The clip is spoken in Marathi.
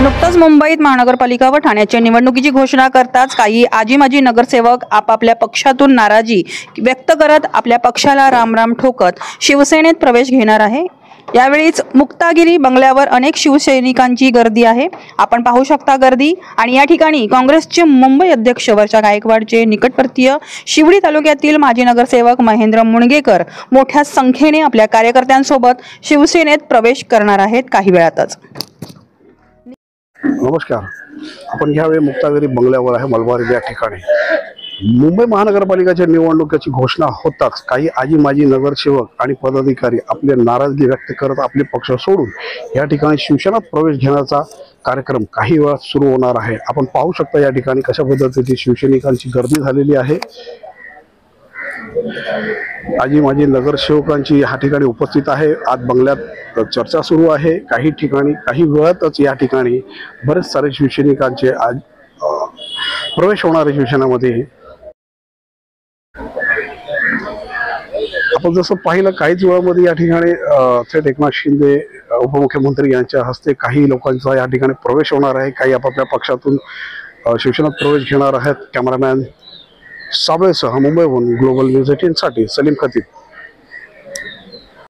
नुकताच मुंबईत महानगरपालिका व ठाण्याच्या निवडणुकीची घोषणा करताच काही आजी माजी नगरसेवक आपापल्या पक्षातून नाराजी व्यक्त करत आपल्या पक्षाला रामराम ठोकत शिवसेनेत प्रवेश घेणार आहे। यावेळीच मुक्तागिरी बंगल्यावर अनेक शिवसैनिकांची गर्दी आहे। आपण पाहू शकता गर्दी। आणि या ठिकाणी काँग्रेसचे मुंबई अध्यक्ष वर्षा गायकवाडचे निकटवर्तीय शिवडी तालुक्यातील माजी नगरसेवक महेंद्र मुणगेकर मोठ्या संख्येने आपल्या कार्यकर्त्यांसोबत शिवसेनेत प्रवेश करणार आहेत काही वेळातच। नमस्कार, आपण ह्यावेळी मुक्तागिरी बंगल्यावर आहे मलबार या ठिकाणी। मुंबई महानगरपालिकेच्या निवडणुकीची घोषणा होताच काही आजी माजी नगरसेवक आणि पदाधिकारी आपली नाराजगी व्यक्त करत आपले पक्ष सोडून या ठिकाणी शिवसेनेत प्रवेश घेण्याचा कार्यक्रम काही वेळात सुरू होणार आहे। आपण पाहू शकता या ठिकाणी कशा पद्धतीची शिवसैनिकांची गर्दी झालेली आहे। आजी माजी नगरसेवकांची या ठिकाणी उपस्थित आहे। आज बंगल्यात चर्चा सुरू आहे। काही ठिकाणी काही वेळातच या ठिकाणी बरेच सारे शिवसैनिकांचे आज प्रवेश होणार आहे शिवसेनेमध्ये। आपण जसं पाहिलं काहीच वेळामध्ये या ठिकाणी थेट एकनाथ शिंदे उपमुख्यमंत्री यांच्या हस्ते काही लोकांचा या ठिकाणी प्रवेश होणार आहे। काही आपापल्या पक्षातून शिवसेनेत प्रवेश घेणार आहेत। कॅमेरामॅन साबळेसह मुंबईहून ग्लोबल न्यूज 18 साठी सलीम खतीब।